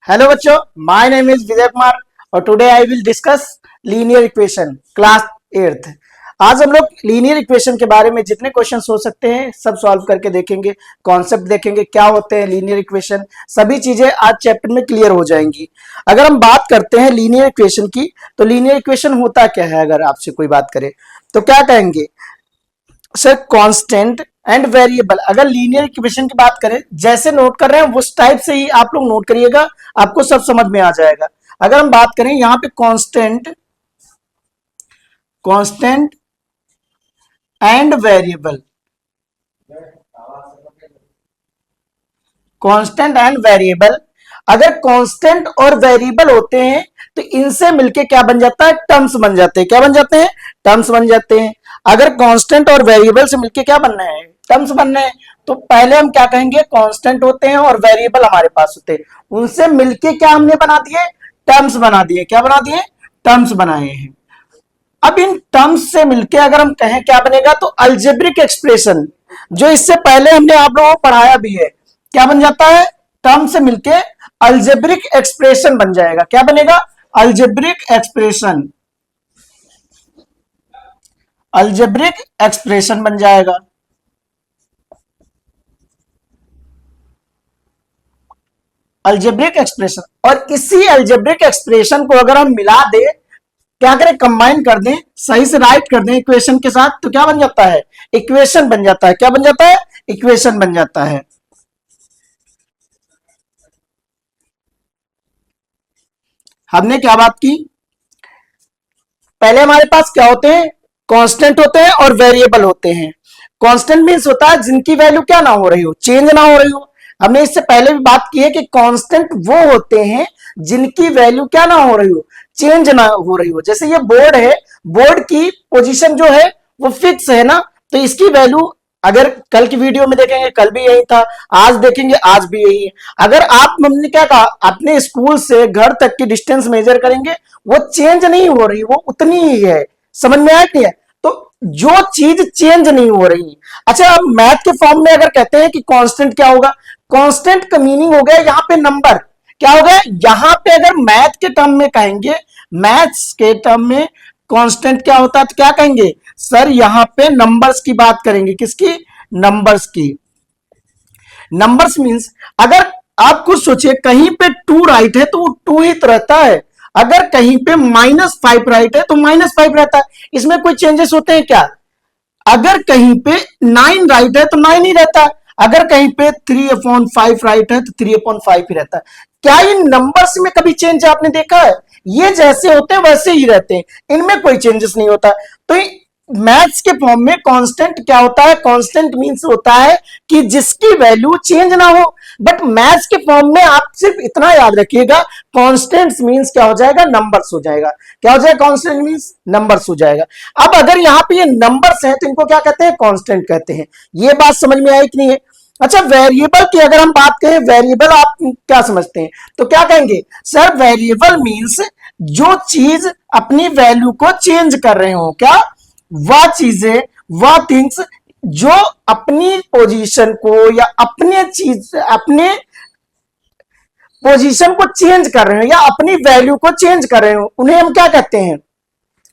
Hello बच्चों, my name is Vijay Kumar और today I will discuss linear equation class 8th। आज हम लोग लीनियर इक्वेशन के बारे में जितने क्वेश्चंस हो सकते हैं सब सॉल्व करके देखेंगे। कॉन्सेप्ट देखेंगे, क्या होते हैं लीनियर इक्वेशन, सभी चीजें आज चैप्टर में क्लियर हो जाएंगी। अगर हम बात करते हैं लीनियर इक्वेशन की, तो लीनियर इक्वेशन होता क्या है? अगर आपसे कोई बात करे तो क्या कहेंगे सर? Constant and variable. अगर लीनियर इक्वेशन की बात करें, जैसे नोट कर रहे हैं उस टाइप से ही आप लोग नोट करिएगा, आपको सब समझ में आ जाएगा। अगर हम बात करें यहां पे constant constant and variable, constant and variable, अगर कांस्टेंट और वेरिएबल होते हैं तो इनसे मिलके क्या बन जाता है? टर्म्स बन जाते हैं। क्या बन जाते हैं? टर्म्स बन जाते हैं। अगर कांस्टेंट और वेरिएबल से मिलके क्या बनना है? टर्म्स बनना है। तो पहले हम क्या कहेंगे? कांस्टेंट होते हैं और वेरिएबल हमारे पास होते हैं, उनसे मिलके क्या हमने बना दिए? टर्म्स बना दिए। क्या बना दिए? टर्म्स बनाए हैं। अब इन टर्म्स से मिलके अगर हम कहें क्या बनेगा, तो अलजेब्रिक एक्सप्रेशन, जो इससे पहले हमने आप लोगों को पढ़ाया भी है, क्या बन जाता है? टर्म से मिलके अलजेब्रिक एक्सप्रेशन बन जाएगा। क्या बनेगा? Algebraic expression. अलजेब्रिक एक्सप्रेशन बन जाएगा। अलजेब्रिक एक्सप्रेशन, और इसी अलजेब्रिक एक्सप्रेशन को अगर हम मिला दे, क्या करें? कंबाइन कर दें, सही से राइट कर दें इक्वेशन के साथ, तो क्या बन जाता है? इक्वेशन बन जाता है। क्या बन जाता है? इक्वेशन बन जाता है। हमने क्या बात की? पहले हमारे पास क्या होते हैं? कांस्टेंट होते हैं और वेरिएबल होते हैं। कांस्टेंट मींस होता है जिनकी वैल्यू क्या ना हो रही हो, चेंज ना हो रही हो। हमने इससे पहले भी बात की है कि कांस्टेंट वो होते हैं जिनकी वैल्यू क्या ना हो रही हो, चेंज ना हो रही हो। जैसे ये बोर्ड है, बोर्ड की पोजीशन जो है वो फिक्स है ना, तो इसकी वैल्यू अगर कल की वीडियो में देखेंगे कल भी यही था, आज देखेंगे आज भी यही है। अगर आप, हमने क्या कहा, अपने स्कूल से घर तक की डिस्टेंस मेजर करेंगे, वो चेंज नहीं हो रही, वो उतनी ही है। समझ में आया कि है? तो जो चीज चेंज नहीं हो रही। अच्छा, अब मैथ के फॉर्म में अगर कहते हैं कि कांस्टेंट क्या होगा, कांस्टेंट का मीनिंग हो गया यहाँ पे नंबर। क्या हो गया? यहां पे अगर मैथ के टर्म में कहेंगे, मैथ्स के टर्म में कांस्टेंट क्या होता है, तो क्या कहेंगे सर? यहां पे नंबर्स की बात करेंगे। किसकी? नंबर्स की। नंबर्स मींस, अगर आप खुद सोचिए, कहीं पे 2 राइट है तो वो 2 ही तो रहता है। अगर कहीं पे -5 राइट है तो -5 रहता है। इसमें कोई चेंजेस होते हैं क्या? अगर कहीं पे 9 राइट है तो 9 ही रहता है। अगर कहीं पे 3/5 राइट है तो 3/5 ही रहता है। क्या इन नंबर्स में कभी चेंज आपने देखा है? ये जैसे होते हैं वैसे ही रहते हैं, इनमें कोई चेंजेस नहीं होता। तो मैथ्स के फॉर्म में कांस्टेंट क्या होता है? कांस्टेंट मींस होता है कि जिसकी वैल्यू चेंज ना हो। बट मैथ्स के फॉर्म में आप सिर्फ इतना याद रखिएगा, कांस्टेंट मींस क्या हो जाएगा? नंबर्स हो जाएगा। क्या हो जाएगा? कांस्टेंट मींस नंबर्स हो जाएगा। अब अगर यहाँ पे ये नंबर्स हैं तो इनको क्या कहते हैं? कांस्टेंट कहते हैं। ये बात समझ में आई कि नहीं है? अच्छा, वेरिएबल की अगर हम बात करें, वेरिएबल आप क्या समझते हैं? तो क्या कहेंगे सर? वेरिएबल मींस जो चीज अपनी वैल्यू को चेंज कर रहे हो। क्या? वह चीजें, वह थिंग्स जो अपनी पोजीशन को या अपने चीज, अपने पोजीशन को चेंज कर रहे हो या अपनी वैल्यू को चेंज कर रहे हो, उन्हें हम क्या कहते हैं?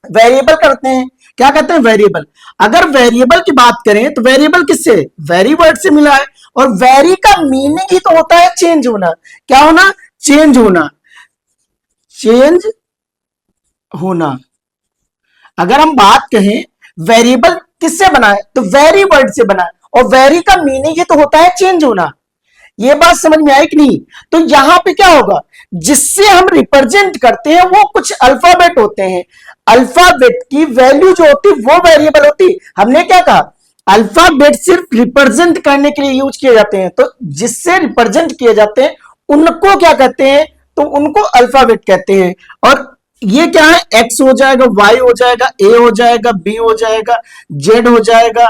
वेरिएबल करते हैं। क्या कहते हैं? वेरिएबल। अगर वेरिएबल की बात करें तो वेरिएबल किससे? वेरी वर्ड से मिला है। और वेरी का मीनिंग ही तो होता है चेंज होना। क्या होना? चेंज होना। चेंज होना। अगर हम बात कहें वेरिएबल किससे बना है, तो वेरी वर्ड से बना है, और वेरी का मीनिंग ही तो होता है चेंज होना। ये बात समझ में आई कि नहीं? तो यहां पे क्या होगा? जिससे हम रिप्रेजेंट करते हैं वो कुछ अल्फाबेट होते हैं। अल्फाबेट की वैल्यू जो होती वो वेरिएबल होती। हमने क्या कहा? अल्फाबेट सिर्फ रिप्रेजेंट करने के लिए यूज किए जाते हैं, तो जिससे रिप्रेजेंट किए जाते हैं उनको क्या कहते हैं? तो उनको अल्फाबेट कहते हैं। और ये क्या है? एक्स हो जाएगा, वाई हो जाएगा, ए हो जाएगा, बी हो जाएगा, जेड हो जाएगा,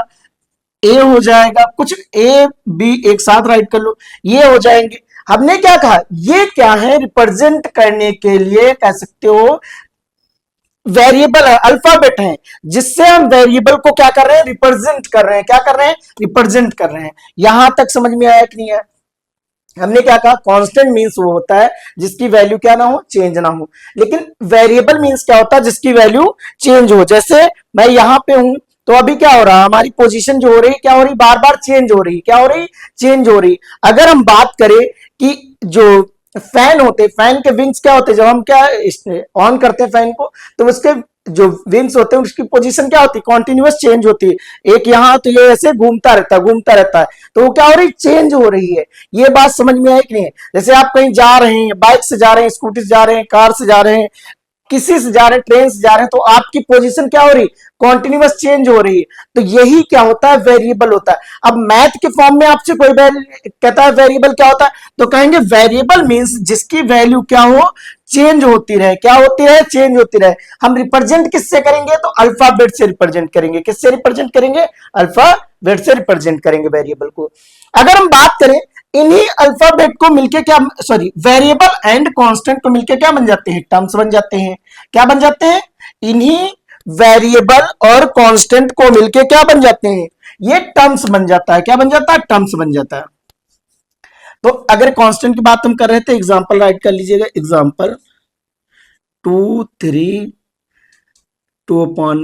ए हो जाएगा, कुछ ए बी एक साथ राइट कर लो, ये हो जाएंगे। हमने क्या कहा? ये क्या है? रिप्रेजेंट करने के लिए कह सकते हो वेरिएबल है, अल्फाबेट है, जिससे हम वेरिएबल को क्या कर रहे हैं? रिप्रेजेंट कर रहे हैं। क्या कर रहे हैं? रिप्रेजेंट कर रहे हैं। यहां तक समझ में आया कि नहीं है? हमने क्या कहा, कांस्टेंट मींस वो होता है जिसकी वैल्यू क्या ना हो, चेंज ना हो। लेकिन वेरिएबल मींस क्या होता है, जिसकी वैल्यू चेंज हो। जैसे मैं यहां पे हूं तो अभी क्या हो रहा है, हमारी पोजीशन जो हो रही है क्या हो रही, बार बार चेंज हो रही, क्या हो रही, चेंज हो रही। अगर हम बात करें कि जो फैन होते, फैन के विंग्स क्या होते, जब हम क्या ऑन करते हैं फैन को तो उसके जो विंग्स होते हैं उसकी पोजीशन क्या होती है, कॉन्टिन्यूअस चेंज होती है। एक यहां तो ये ऐसे घूमता रहता है, घूमता रहता है, तो वो क्या हो रही, चेंज हो रही है। ये बात समझ में आई कि नहीं? जैसे आप कहीं जा रहे हैं, बाइक से जा रहे हैं, स्कूटी से जा रहे हैं, कार से जा रहे हैं, किसी से जा रहे हैं, ट्रेन से जा रहे हैं, तो आपकी पोजीशन क्या हो रही, कॉन्टिन्यूअस चेंज हो रही है। तो यही क्या होता है, वेरिएबल होता है। अब मैथ के फॉर्म में आपसे कोई कहता है वेरिएबल क्या होता है, तो कहेंगे वेरिएबल मींस जिसकी वैल्यू क्या हो, चेंज होती रहे, क्या होती रहे, चेंज होती रहे। हम रिप्रेजेंट किससे करेंगे, तो अल्फाबेट से रिप्रेजेंट करेंगे। किससे रिप्रेजेंट करेंगे, अल्फाबेट से रिप्रेजेंट करेंगे वेरिएबल को। अगर हम बात करें, इन्हीं अल्फाबेट को मिलके क्या, सॉरी, वेरिएबल एंड कांस्टेंट को मिलके क्या बन जाते हैं, टर्म्स बन जाते हैं। क्या बन जाते हैं, इन्हीं वेरिएबल और कांस्टेंट को मिलके क्या बन जाते हैं, ये टर्म्स बन जाता है। क्या बन जाता है, टर्म्स बन जाता है। तो अगर कांस्टेंट की बात हम कर रहे थे, एग्जांपल राइट कर लीजिएगा, एग्जांपल 2, 3, 2/5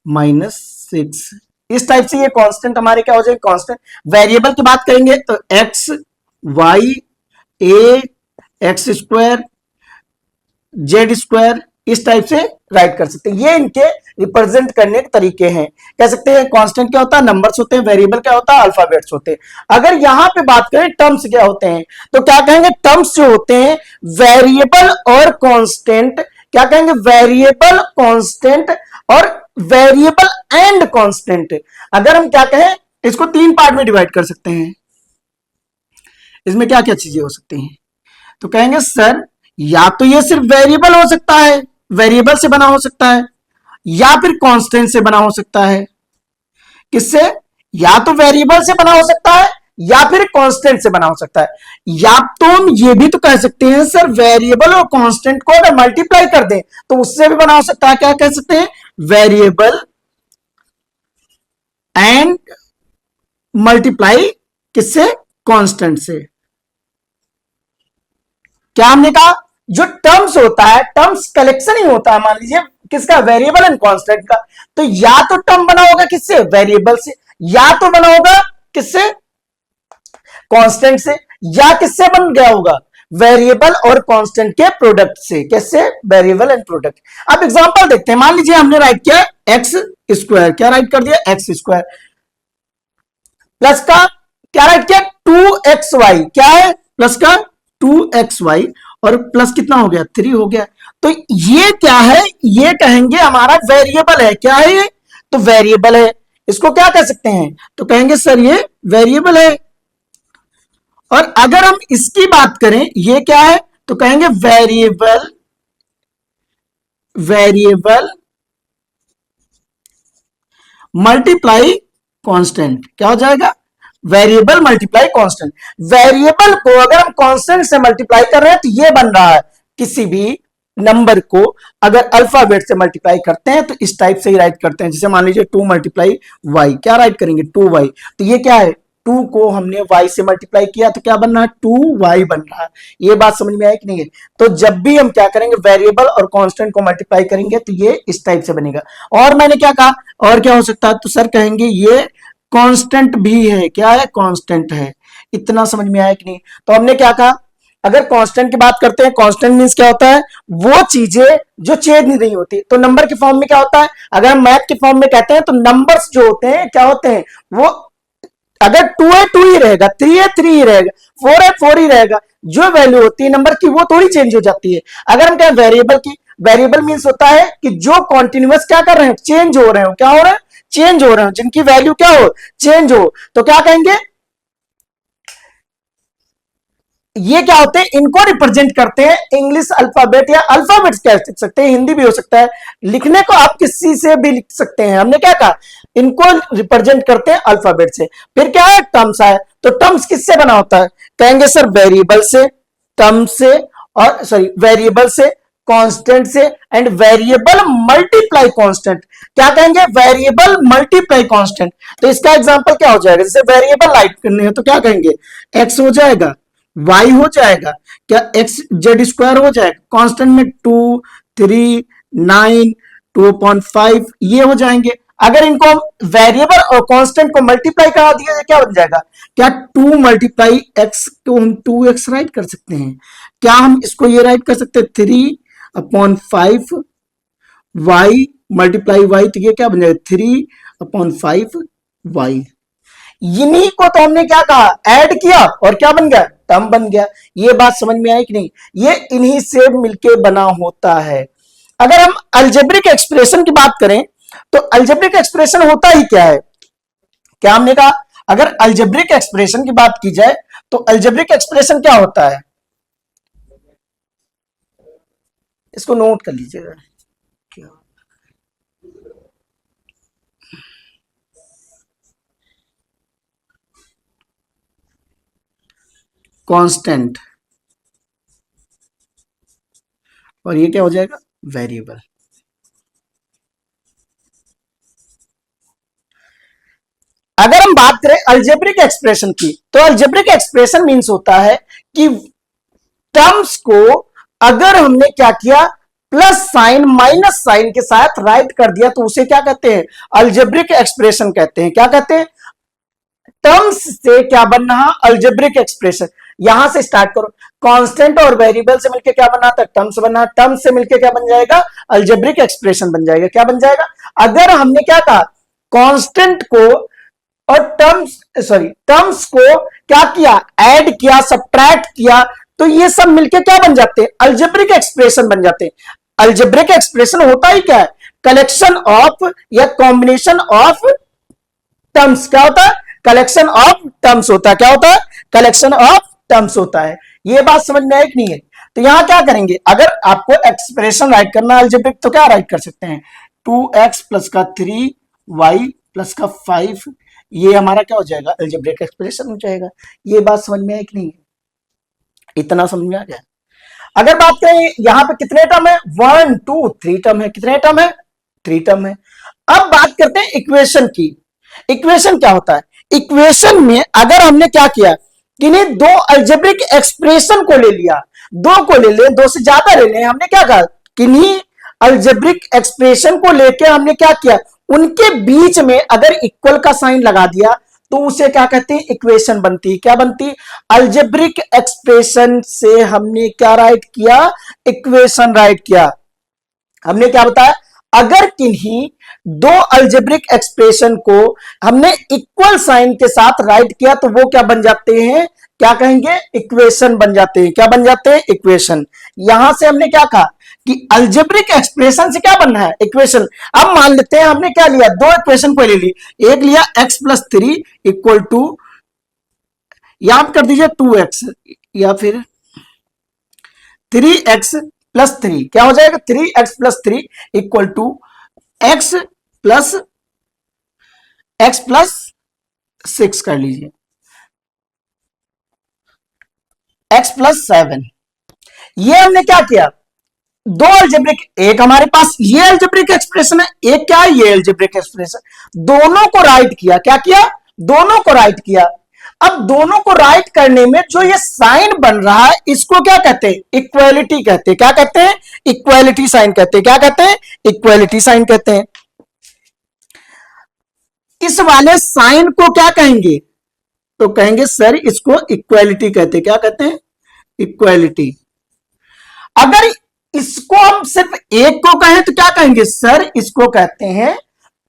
-6, इस टाइप से ये कांस्टेंट हमारे क्या हो जाएंगे, कांस्टेंट। वेरिएबल की बात करेंगे तो एक्स, वाई, ए, एक्स स्क्वायर, जेड स्क्वायर, इस टाइप से राइट कर सकते हैं। ये इनके रिप्रेजेंट करने के तरीके हैं। कह सकते हैं कांस्टेंट क्या होता है, नंबर्स होते हैं, वेरिएबल क्या होता है, अल्फाबेट्स होते हैं। अगर यहां पे बात करें टर्म्स क्या होते हैं, तो क्या कहेंगे, टर्म्स जो होते हैं वेरिएबल और कांस्टेंट, क्या कहेंगे, वेरिएबल, कांस्टेंट और वेरिएबल एंड कांस्टेंट। अगर हम क्या कहें, इसको 3 पार्ट में डिवाइड कर सकते हैं। इसमें क्या क्या चीजें हो सकती हैं, तो कहेंगे सर या तो ये सिर्फ वेरिएबल हो सकता है, वेरिएबल से बना हो सकता है, या फिर कांस्टेंट से बना हो सकता है। किससे, या तो वेरिएबल से बना हो सकता है या फिर कांस्टेंट से बना हो सकता है। या तो हम ये भी तो कह सकते हैं सर वेरिएबल और कांस्टेंट को अगर मल्टीप्लाई कर दें तो उससे भी बना हो सकता है। क्या कह सकते हैं, वेरिएबल एंड मल्टीप्लाई किससे, कांस्टेंट से। क्या हमने कहा, जो टर्म्स होता है, टर्म्स कलेक्शन ही होता है, मान लीजिए किसका, वेरिएबल एंड कांस्टेंट का। तो या तो टर्म बना होगा किससे, वेरिएबल से, या तो बना होगा किससे, कांस्टेंट से, या किससे बन गया होगा, वेरिएबल और कांस्टेंट के प्रोडक्ट से। कैसे, वेरिएबल एंड प्रोडक्ट। अब एग्जांपल देखते हैं, मान लीजिए हमने राइट किया एक्स स्क्वायर, क्या राइट कर दिया, एक्स स्क्वायर, प्लस का क्या राइट किया, 2xy, क्या है, प्लस का 2xy, और प्लस कितना हो गया, 3 हो गया। तो ये क्या है, ये कहेंगे हमारा वेरिएबल है। क्या है ये, तो वेरिएबल है। इसको क्या कह सकते हैं, तो कहेंगे सर ये वेरिएबल है। और अगर हम इसकी बात करें, ये क्या है, तो कहेंगे वेरिएबल, वेरिएबल मल्टीप्लाई कांस्टेंट, क्या हो जाएगा, वेरिएबल मल्टीप्लाई कांस्टेंट। वेरिएबल को अगर हम कांस्टेंट से मल्टीप्लाई कर रहे हैं तो ये बन रहा है, किसी भी नंबर को अगर अल्फाबेट से मल्टीप्लाई करते हैं तो इस टाइप से ही राइट करते हैं। जैसे मान लीजिए 2 × y, क्या राइट करेंगे, 2y, तो ये क्या है, 2 को हमने y से मल्टीप्लाई किया तो क्या बन रहा है, 2y बन रहा है। ये बात समझ में आई कि नहीं है? तो जब भी हम क्या करेंगे, वेरिएबल और कांस्टेंट को मल्टीप्लाई करेंगे तो ये इस टाइप से बनेगा। और मैंने क्या कहा, और क्या हो सकता है, तो सर कहेंगे ये कांस्टेंट भी है। क्या है, कांस्टेंट है। इतना समझ में आया कि नहीं? तो हमने क्या कहा, अगर कांस्टेंट की बात करते हैं, कांस्टेंट मींस क्या होता है, वो चीजें जो चेंज नहीं रही होती। तो नंबर के फॉर्म में क्या होता है, अगर हम मैथ के फॉर्म में कहते हैं तो नंबर्स जो होते हैं क्या होते हैं, वो अगर 2 है 2 ही रहेगा, 3 है 3 ही रहेगा, 4 है 4 ही रहेगा। जो वैल्यू होती है नंबर की वो थोड़ी चेंज हो जाती है। अगर हम कहें वेरिएबल की, वेरिएबल मींस होता है कि जो कॉन्टिन्यूअस क्या कर रहे हैं, चेंज हो रहे हो, क्या हो रहा है, चेंज हो रहे हो, जिनकी वैल्यू क्या हो, चेंज हो। तो क्या कहेंगे, ये क्या होते हैं, इनको रिप्रेजेंट करते हैं इंग्लिश अल्फाबेट या अल्फाबेट कह सकते हैं, हिंदी भी हो सकता है। लिखने को आप किसी से भी लिख सकते हैं। हमने क्या कहा, इनको रिप्रेजेंट करते हैं अल्फाबेट से। फिर क्या है, टर्म्स आए, तो टर्म्स किससे बना होता है, कहेंगे सर वेरिएबल से, टर्म से, और सॉरी वेरिएबल से, कांस्टेंट से, एंड वेरिएबल मल्टीप्लाई कांस्टेंट, क्या कहेंगे, वेरिएबल मल्टीप्लाई कांस्टेंट। तो इसका एग्जांपल क्या हो जाएगा, जैसे वेरिएबल राइट करने हैं तो क्या कहेंगे, एक्स हो जाएगा, वाई हो जाएगा, क्या एक्स जेड स्क्वायर हो जाएगा, कांस्टेंट में 2 3 9 2.5 ये हो जाएंगे। अगर इनको वेरिएबल और कांस्टेंट को मल्टीप्लाई करा दिया जाए क्या बन जाएगा, क्या 2 मल्टीप्लाई एक्स को हम 2x राइट कर सकते हैं, क्या हम इसको ये राइट कर सकते हैं 3/5 y मल्टीप्लाई y, तो ये क्या बन जाएगा 3/5 y। इन्हीं को तो हमने क्या कहा, ऐड किया और क्या बन गया, टर्म बन गया। ये बात समझ में आई कि नहीं, ये इन्हीं से मिलके बना होता है। अगर हम अलजेब्रिक एक्सप्रेशन की बात करें तो अलजेब्रिक एक्सप्रेशन होता ही क्या है, क्या हमने कहा, अगर अलजेब्रिक एक्सप्रेशन की बात की जाए तो अलजेब्रिक एक्सप्रेशन क्या होता है, इसको नोट कर लीजिएगा, कांस्टेंट, और ये क्या हो जाएगा, वेरिएबल। अगर हम बात करें अलजेब्रिक एक्सप्रेशन की तो अलजेब्रिक एक्सप्रेशन मींस होता है कि टर्म्स को अगर हमने क्या किया, प्लस साइन माइनस साइन के साथ राइट कर दिया तो उसे क्या कहते हैं, अलजेब्रिक एक्सप्रेशन कहते हैं। क्या कहते हैं, टर्म्स से क्या बन रहा, अलजेब्रिक एक्सप्रेशन। यहां से स्टार्ट करो, कांस्टेंट और वेरिएबल से मिलकर क्या बना था, टर्म्स बना, टर्म्स से मिलकर क्या बन जाएगा, अलजेब्रिक एक्सप्रेशन बन जाएगा। क्या बन जाएगा, अगर हमने क्या कहा, कांस्टेंट को और टर्म्स को क्या किया, ऐड किया, सब्ट्रैक्ट किया, तो ये सब मिलके क्या बन जाते हैं, अलजेब्रिक एक्सप्रेशन बन जाते हैं। अलजेब्रिक एक्सप्रेशन होता ही क्या है, कलेक्शन ऑफ या कॉम्बिनेशन ऑफ टर्म्स। क्या होता है, कलेक्शन ऑफ टर्म्स होता है। क्या होता है, कलेक्शन ऑफ टर्म्स होता है। ये बात समझ में आई कि नहीं है। तो यहां क्या करेंगे, अगर आपको एक्सप्रेशन राइट करना है अलजेब्रिक तो क्या राइट कर सकते हैं, 2x प्लस का 3y प्लस का 5, ये हमारा क्या हो जाएगा, अलजेब्रिक एक्सप्रेशन हो जाएगा। ये बात समझ में आई कि नहीं है, इतना समझ में आ गया। अगर बात करें यहां पे कितने टर्म है, 1 2 3 टर्म है, कितने टर्म है, 3 टर्म है। अब बात करते हैं इक्वेशन की। इक्वेशन क्या होता है, इक्वेशन में अगर हमने क्या किया, किन्हीं दो अलजेब्रिक एक्सप्रेशन को ले लिया, दो को ले ले, दो से ज्यादा ले लें, हमने क्या कहा, किन्हीं अलजेब्रिक एक्सप्रेशन को लेके हमने क्या किया, उनके बीच में अगर इक्वल का साइन लगा दिया तो उसे क्या कहते हैं, इक्वेशन बनती। क्या बनती, अलजेब्रिक एक्सप्रेशन से हमने क्या राइट किया, इक्वेशन राइट किया। हमने क्या बताया, अगर किन्हीं दो अलजेब्रिक एक्सप्रेशन को हमने इक्वल साइन के साथ राइट किया तो वो क्या बन जाते हैं, क्या कहेंगे, इक्वेशन बन जाते हैं। क्या बन जाते हैं, इक्वेशन। यहां से हमने क्या कहा कि अलजेब्रिक एक्सप्रेशन से क्या बनना है, इक्वेशन। अब मान लेते हैं हमने क्या लिया, दो इक्वेशन को ले ली, एक लिया x प्लस 3 इक्वल टू, याद कर दीजिए 2x, या फिर 3x प्लस 3, क्या हो जाएगा, 3x plus 3 equal to x plus 6 कर लीजिए, x प्लस 7। ये हमने क्या किया, दो अलजेब्रिक, एक हमारे पास ये अलजेब्रिक एक्सप्रेशन है, एक क्या है, ये अलजेब्रिक एक्सप्रेशन, दोनों को राइट किया। क्या किया, दोनों को राइट किया। अब दोनों को राइट करने में जो ये साइन बन रहा है इसको क्या कहते हैं, इक्वालिटी कहते हैं। क्या कहते हैं, इक्वालिटी साइन कहते हैं। क्या कहते हैं, इक्वालिटी साइन कहते हैं। इस वाले साइन को क्या कहेंगे, तो कहेंगे सर इसको इक्वालिटी कहते हैं। क्या कहते हैं, इक्वालिटी। अगर इसको हम सिर्फ एक को कहें तो क्या कहेंगे, सर इसको कहते हैं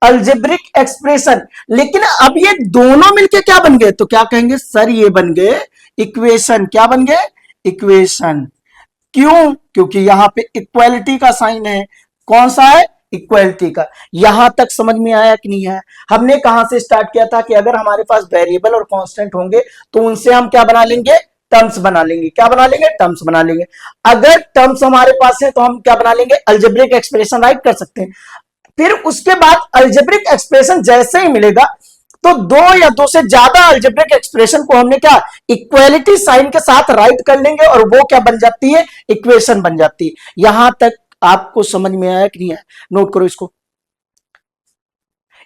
अलजेब्रिक एक्सप्रेशन। लेकिन अब ये दोनों मिलके क्या बन गए, तो क्या कहेंगे, सर ये बन गए इक्वेशन। क्या बन गए, इक्वेशन। क्यों, क्योंकि यहां पे इक्वालिटी का साइन है। कौन सा है, इक्वालिटी का। यहां तक समझ में आया कि नहीं है। हमने कहां से स्टार्ट किया था कि अगर हमारे पास वेरिएबल और कांस्टेंट होंगे तो उनसे हम क्या बना लेंगे, टर्म्स बना लेंगे। क्या बना लेंगे, टर्म्स बना लेंगे। अगर टर्म्स हमारे पास है तो हम क्या बना लेंगे, अलजेब्रिक एक्सप्रेशन राइट कर सकते हैं। फिर उसके बाद अलजेब्रिक एक्सप्रेशन जैसे ही मिलेगा तो दो या दो से ज्यादा अलजेब्रिक एक्सप्रेशन को हमने क्या इक्वालिटी साइन के साथ राइट कर लेंगे और वो क्या बन जाती है, इक्वेशन बन जाती है। यहां तक आपको समझ में आया कि नहीं आया? नोट करो इसको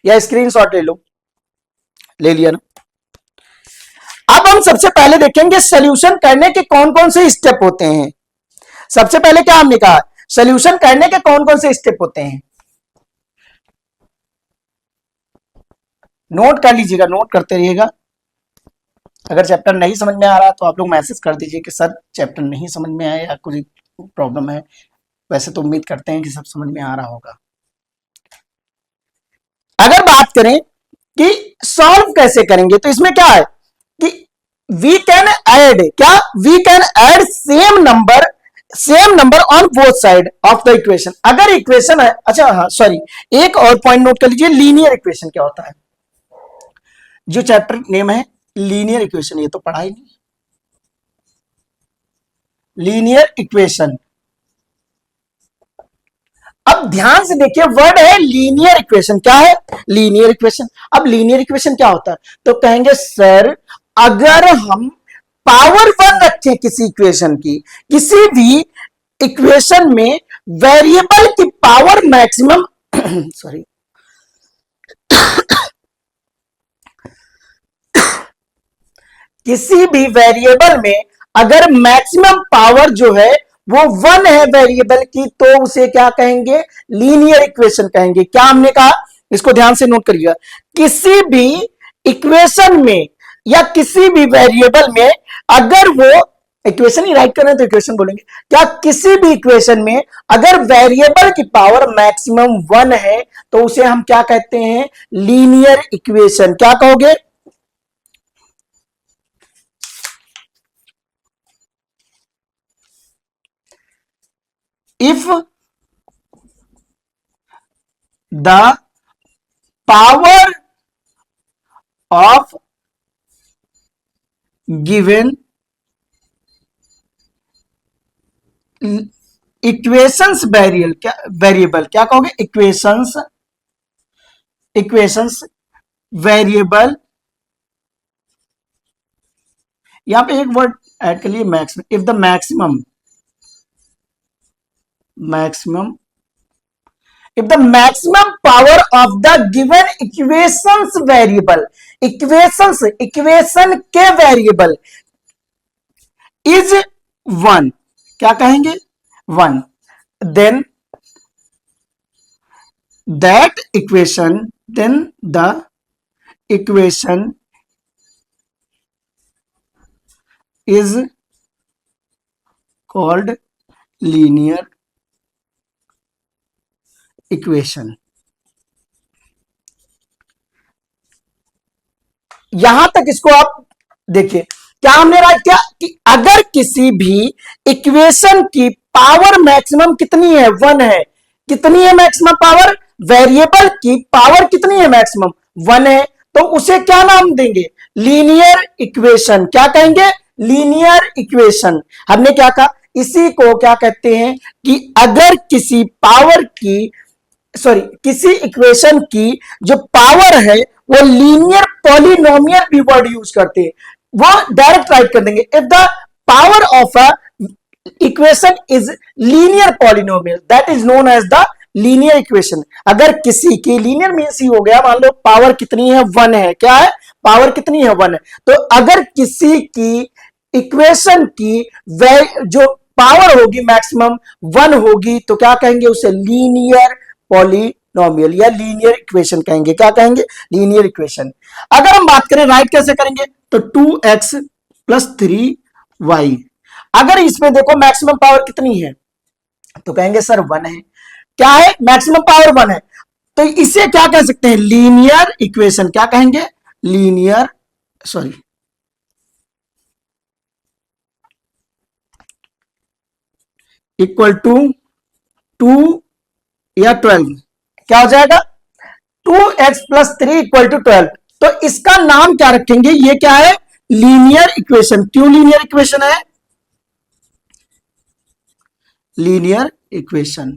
या स्क्रीनशॉट ले लो। ले लिया ना? अब हम सबसे पहले देखेंगे सोल्यूशन करने के कौन कौन से स्टेप होते हैं। सबसे पहले क्या हमने कहा, सोल्यूशन करने के कौन कौन से स्टेप होते हैं। नोट कर लीजिएगा, नोट करते रहिएगा। अगर चैप्टर नहीं समझ में आ रहा तो आप लोग मैसेज कर दीजिए कि सर चैप्टर नहीं समझ में आया या कुछ प्रॉब्लम है। वैसे तो उम्मीद करते हैं कि सब समझ में आ रहा होगा। अगर बात करें कि सॉल्व कैसे करेंगे, तो इसमें क्या है कि वी कैन ऐड, क्या we can add same number on both side of the equation. अगर इक्वेशन है, अच्छा हाँ सॉरी, एक और पॉइंट नोट कर लीजिए, लीनियर इक्वेशन क्या होता है। जो चैप्टर नेम है लीनियर इक्वेशन, ये तो पढ़ा ही नहीं। लीनियर इक्वेशन, अब ध्यान से देखिए, वर्ड है लीनियर इक्वेशन। क्या है? Linear equation. अब लीनियर इक्वेशन क्या होता है, तो कहेंगे सर अगर हम पावर वन रखें किसी इक्वेशन की, किसी भी इक्वेशन में वेरिएबल की पावर मैक्सिमम सॉरी किसी भी वेरिएबल में अगर मैक्सिमम पावर जो है वो वन है वेरिएबल की, तो उसे क्या कहेंगे, लीनियर इक्वेशन कहेंगे। क्या हमने कहा, इसको ध्यान से नोट करिएगा। किसी भी इक्वेशन में या किसी भी वेरिएबल में अगर वो इक्वेशन ही राइट कर रहे हैं तो इक्वेशन बोलेंगे। क्या किसी भी इक्वेशन में अगर वेरिएबल की पावर मैक्सिमम वन है तो उसे हम क्या कहते हैं, लीनियर इक्वेशन। क्या कहोगे, if the power of given equations variable क्या कहोगे, इक्वेशंस वेरिएबल, यहां पे एक वर्ड ऐड कर लिए maximum. If the maximum if the maximum power of the given equations variable, equation के वेरिएबल is वन, क्या कहेंगे, one, then the equation is called linear equation. यहां तक इसको आप देखिए, क्या हमने राइट किया कि अगर किसी भी इक्वेशन की पावर मैक्सिमम कितनी है, वन है। कितनी है मैक्सिमम पावर, वेरिएबल की पावर कितनी है मैक्सिमम, वन है, तो उसे क्या नाम देंगे, लीनियर इक्वेशन। क्या कहेंगे, लीनियर इक्वेशन। हमने क्या कहा, इसी को क्या कहते हैं कि अगर किसी पावर की किसी इक्वेशन की जो पावर है वो लीनियर पॉलिनोमियल भी वर्ड यूज करते हैं, वो डायरेक्ट राइट कर देंगे। If the power of a equation is linear polynomial that is known as the linear equation. अगर किसी की, लीनियर मीन्स ही हो गया, मान लो पावर कितनी है, वन है। क्या है, पावर कितनी है, वन है। तो अगर किसी की इक्वेशन की जो पावर होगी मैक्सिमम वन होगी, तो क्या कहेंगे उसे, लीनियर पॉलिनोमियल या लीनियर इक्वेशन कहेंगे। क्या कहेंगे, लीनियर इक्वेशन। अगर हम बात करें राइट कैसे करेंगे, तो 2x प्लस 3y, अगर इसमें देखो मैक्सिमम पावर कितनी है, तो कहेंगे सर वन है। क्या है, मैक्सिमम पावर वन है, तो इसे क्या कह सकते हैं, लीनियर इक्वेशन। क्या कहेंगे, लीनियर इक्वल टू 2 या 12, क्या हो जाएगा, 2x प्लस 3 इक्वल टू 12। तो इसका नाम क्या रखेंगे, ये क्या है, लीनियर इक्वेशन। क्यों लीनियर इक्वेशन है, लीनियर इक्वेशन।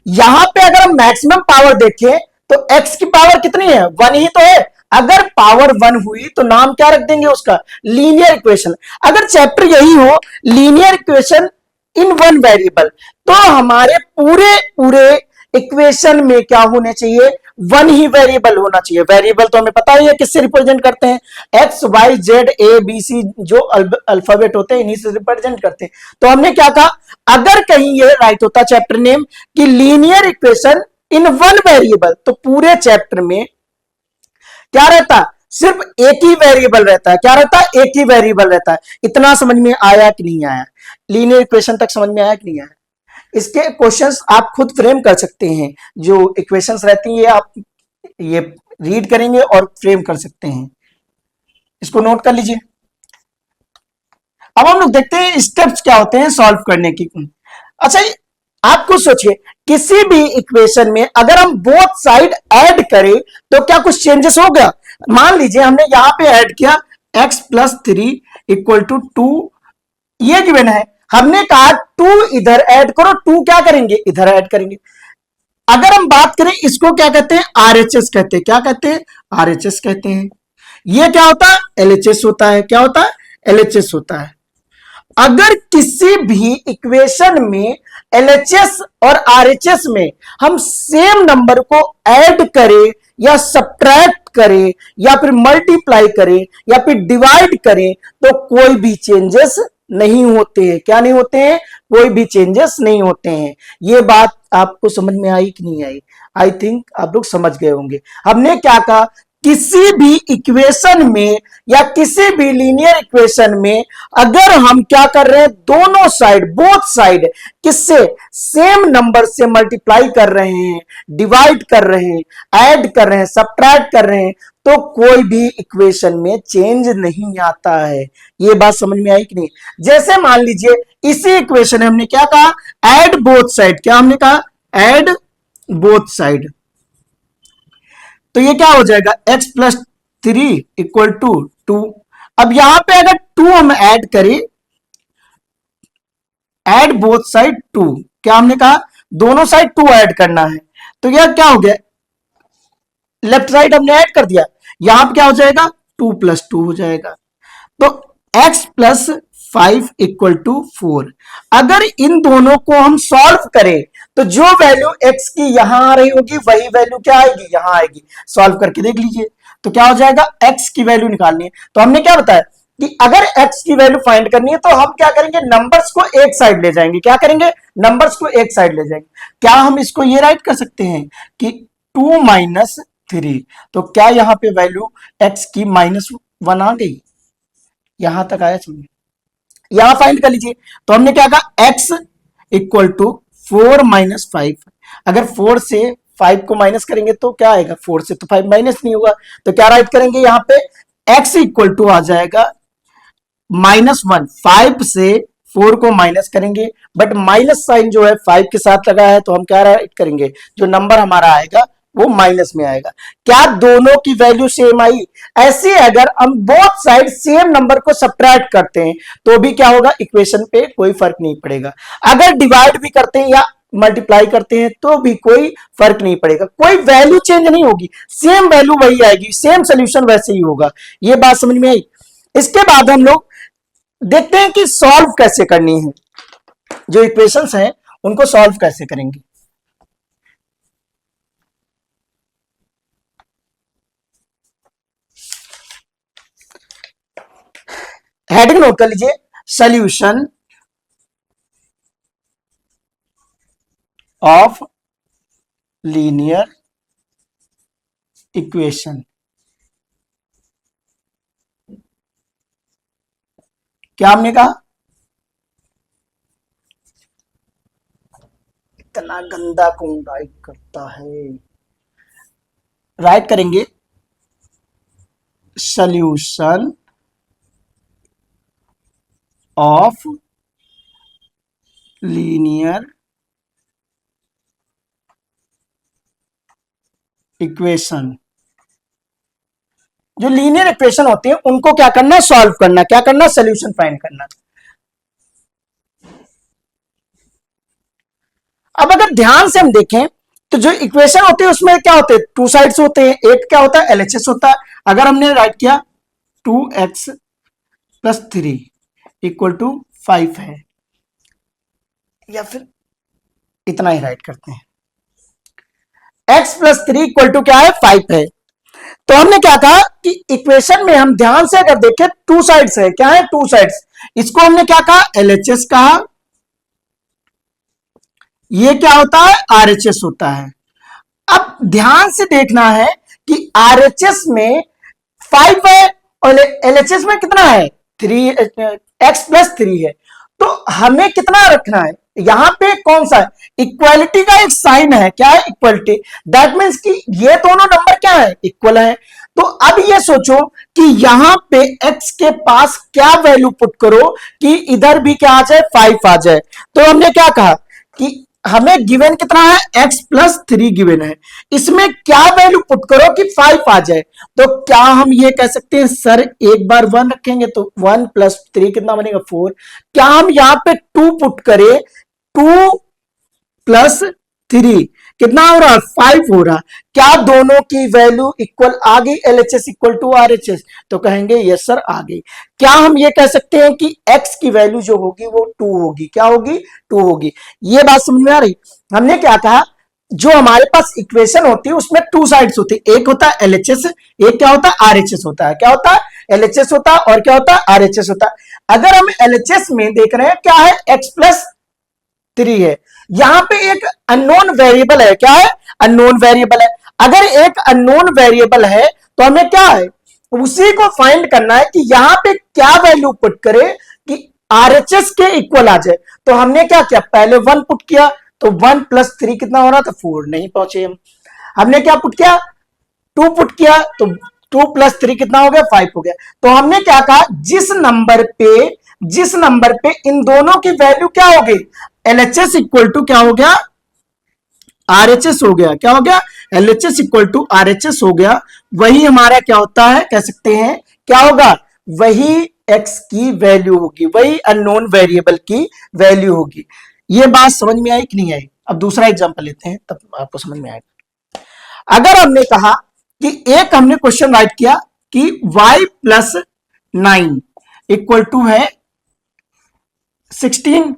यहां पे अगर हम मैक्सिमम पावर देखें तो x की पावर कितनी है, 1 ही तो है। अगर पावर 1 हुई तो नाम क्या रख देंगे उसका, लीनियर इक्वेशन। अगर चैप्टर यही हो linear equation in one variable, तो हमारे पूरे पूरे इक्वेशन में क्या होने चाहिए, वन ही वेरिएबल होना चाहिए। वेरिएबल तो हमें पता ही है किससे रिप्रेजेंट करते हैं, X Y Z A B C, जो अल्फाबेट होते हैं इन्हीं से रिप्रेजेंट करते हैं। तो हमने क्या कहा, अगर कहीं ये राइट होता चैप्टर नेम कि linear equation in one variable, तो पूरे चैप्टर में क्या रहता, सिर्फ एक ही वेरिएबल रहता है। क्या रहता है, एक ही वेरिएबल रहता है। इतना समझ में आया कि नहीं आया, लीनियर इक्वेशन तक समझ में आया कि नहीं आया। इसके क्वेश्चंस आप खुद फ्रेम कर सकते हैं, जो इक्वेशंस रहती है आप ये रीड करेंगे और फ्रेम कर सकते हैं। इसको नोट कर लीजिए। अब हम लोग देखते हैं स्टेप्स क्या होते हैं सॉल्व करने की। अच्छा, आप कुछ सोचिए, किसी भी इक्वेशन में अगर हम बोथ साइड ऐड करें तो क्या कुछ चेंजेस होगा। मान लीजिए हमने यहां पे ऐड किया x प्लस 3 इक्वल टू 2, ये गिवन है। हमने कहा 2 इधर ऐड करो, 2 क्या करेंगे, इधर ऐड करेंगे। अगर हम बात करें इसको क्या कहते हैं, आरएचएस कहते हैं। क्या कहते हैं, आरएचएस कहते हैं। ये क्या होता है, एलएचएस होता है। क्या होता है, एलएचएस होता है। अगर किसी भी इक्वेशन में एलएचएस और आरएचएस में हम सेम नंबर को ऐड करें या सब्ट्रैक्ट करें या फिर मल्टीप्लाई करें या फिर डिवाइड करें तो कोई भी चेंजेस नहीं होते हैं। क्या नहीं होते हैं, कोई भी चेंजेस नहीं होते हैं। ये बात आपको समझ में आई कि नहीं आई, आई थिंक आप लोग समझ गए होंगे। हमने क्या कहा, किसी भी इक्वेशन में या किसी भी लीनियर इक्वेशन में अगर हम क्या कर रहे हैं, दोनों साइड बोथ साइड किससे, सेम नंबर से मल्टीप्लाई कर रहे हैं, डिवाइड कर रहे हैं, ऐड कर रहे हैं, सब्ट्रैक्ट कर रहे हैं, तो कोई भी इक्वेशन में चेंज नहीं आता है। ये बात समझ में आई कि नहीं। जैसे मान लीजिए इसी इक्वेशन में हमने क्या कहा, ऐड बोथ साइड। क्या हमने कहा, ऐड बोथ साइड। तो ये क्या हो जाएगा, x प्लस 3 इक्वल टू 2। अब यहां पे अगर 2 हम ऐड करें, ऐड बोथ साइड 2, क्या हमने कहा, दोनों साइड 2 ऐड करना है। तो यह क्या हो गया, लेफ्ट साइड हमने ऐड कर दिया, यहां पे क्या हो जाएगा, 2 प्लस 2 हो जाएगा। तो x प्लस 5 इक्वल टू 4। अगर इन दोनों को हम सॉल्व करें तो जो वैल्यू x की यहां आ रही होगी वही वैल्यू क्या आएगी, यहां आएगी। सॉल्व करके देख लीजिए। तो क्या हो जाएगा, x की वैल्यू निकालनी है। तो हमने क्या बताया कि अगर x की वैल्यू फाइंड करनी है तो हम क्या करेंगे, नंबर्स को एक साइड ले जाएंगे। क्या करेंगे, नंबर्स को एक साइड ले जाएंगे। क्या हम इसको ये राइट कर सकते हैं कि 2 माइनस 3, तो क्या यहां पे वैल्यू x की -1 आ गई, यहां तक आया समझ, यहां फाइंड कर लीजिए। तो हमने क्या कहा, x इक्वल टू 4 माइनस 5। अगर 4 से 5 को माइनस करेंगे तो क्या आएगा, 4 से तो 5 माइनस नहीं होगा। तो क्या राइट करेंगे, यहां पे x इक्वल टू आ जाएगा -1। 5 से 4 को माइनस करेंगे, बट माइनस साइन जो है 5 के साथ लगा है, तो हम क्या राइट करेंगे, जो नंबर हमारा आएगा वो माइनस में आएगा। क्या दोनों की वैल्यू सेम आई। ऐसे अगर हम बोथ साइड सेम नंबर को सब्ट्रैक्ट करते हैं तो भी क्या होगा, इक्वेशन पे कोई फर्क नहीं पड़ेगा। अगर डिवाइड भी करते हैं या मल्टीप्लाई करते हैं तो भी कोई फर्क नहीं पड़ेगा, कोई वैल्यू चेंज नहीं होगी, सेम वैल्यू वही आएगी, सेम सोल्यूशन वैसे ही होगा। ये बात समझ में आई। इसके बाद हम लोग देखते हैं कि सॉल्व कैसे करनी है, जो इक्वेशंस हैं उनको सॉल्व कैसे करेंगे। हेडिंग नोट कर लीजिए, सॉल्यूशन ऑफ लीनियर इक्वेशन। क्या हमने कहा, इतना गंदा कौन राइट करता है, राइट करेंगे सॉल्यूशन ऑफ लीनियर इक्वेशन। जो लीनियर इक्वेशन होती है उनको क्या करना, सॉल्व करना। क्या करना, सॉल्यूशन फाइंड करना। अब अगर ध्यान से हम देखें तो जो इक्वेशन होती है उसमें क्या होते हैं, टू साइड्स होते हैं, एक क्या होता है एलएचएस होता है। अगर हमने राइट किया 2x प्लस 3 इक्वल टू 5 है, या फिर इतना ही राइट करते हैं, x प्लस 3 इक्वल टू क्या है 5 है। तो हमने क्या कहा कि इक्वेशन में हम ध्यान से अगर देखें टू साइड्स है, क्या है टू साइड्स, इसको हमने क्या कहा एलएचएस कहा, ये क्या होता है आरएचएस होता है। अब ध्यान से देखना है कि आरएचएस में 5 है और एलएचएस में कितना है 3, x प्लस 3 है। तो हमें कितना रखना है, यहां पे कौन सा है, इक्वालिटी का एक साइन है, क्या है इक्वालिटी, दैट मीन्स कि ये दोनों नंबर क्या है इक्वल है। तो अब ये सोचो कि यहां पे x के पास क्या वैल्यू पुट करो कि इधर भी क्या आ जाए 5 आ जाए। तो हमने क्या कहा कि हमें गिवन कितना है x प्लस 3 गिवन है, इसमें क्या वैल्यू पुट करो कि 5 आ जाए। तो क्या हम ये कह सकते हैं सर एक बार 1 रखेंगे तो 1 प्लस 3 कितना बनेगा 4। क्या हम यहां पे 2 पुट करें, 2 प्लस 3 कितना हो रहा है 5 हो रहा, क्या दोनों की वैल्यू इक्वल आ गई, एलएचएस इक्वल टू आरएचएस, तो कहेंगे यस सर आ गई। क्या हम ये कह सकते हैं कि x की वैल्यू जो होगी वो 2 होगी, क्या होगी 2 होगी। ये बात समझ में आ रही। हमने क्या कहा जो हमारे पास इक्वेशन होती है उसमें टू साइड्स होती है, एक होता है एलएचएस, एक क्या होता है आरएचएस होता है, क्या होता है एलएचएस होता है और क्या होता है आरएचएस होता है। अगर हम एलएचएस में देख रहे हैं क्या है x प्लस 3 है, यहां पे एक अननोन वेरिएबल है, क्या है अननोन वेरिएबल है। अगर एक अननोन वेरिएबल है तो हमें क्या है उसी को फाइंड करना है कि यहां पे क्या वैल्यू पुट करे कि आरएचएस के इक्वल आ जाए। तो हमने क्या किया पहले 1 पुट किया, तो 1 प्लस 3 कितना हो रहा था 4, नहीं पहुंचे हम। हमने क्या पुट किया 2 पुट किया, तो 2 प्लस 3 कितना हो गया 5 हो गया। तो हमने क्या कहा जिस नंबर पे इन दोनों की वैल्यू क्या हो गई एलएचएस इक्वल टू क्या हो गया आरएचएस हो गया, क्या हो गया एलएचएस इक्वल टू आरएचएस हो गया, वही हमारा क्या होता है कह सकते हैं क्या होगा वही एक्स की वैल्यू होगी, वही अननोन वेरिएबल की वैल्यू होगी। ये बात समझ में आई कि नहीं आई। अब दूसरा एग्जांपल लेते हैं तब आपको समझ में आएगा। अगर हमने कहा कि एक हमने क्वेश्चन राइट किया कि y प्लस 9 इक्वल टू है 16,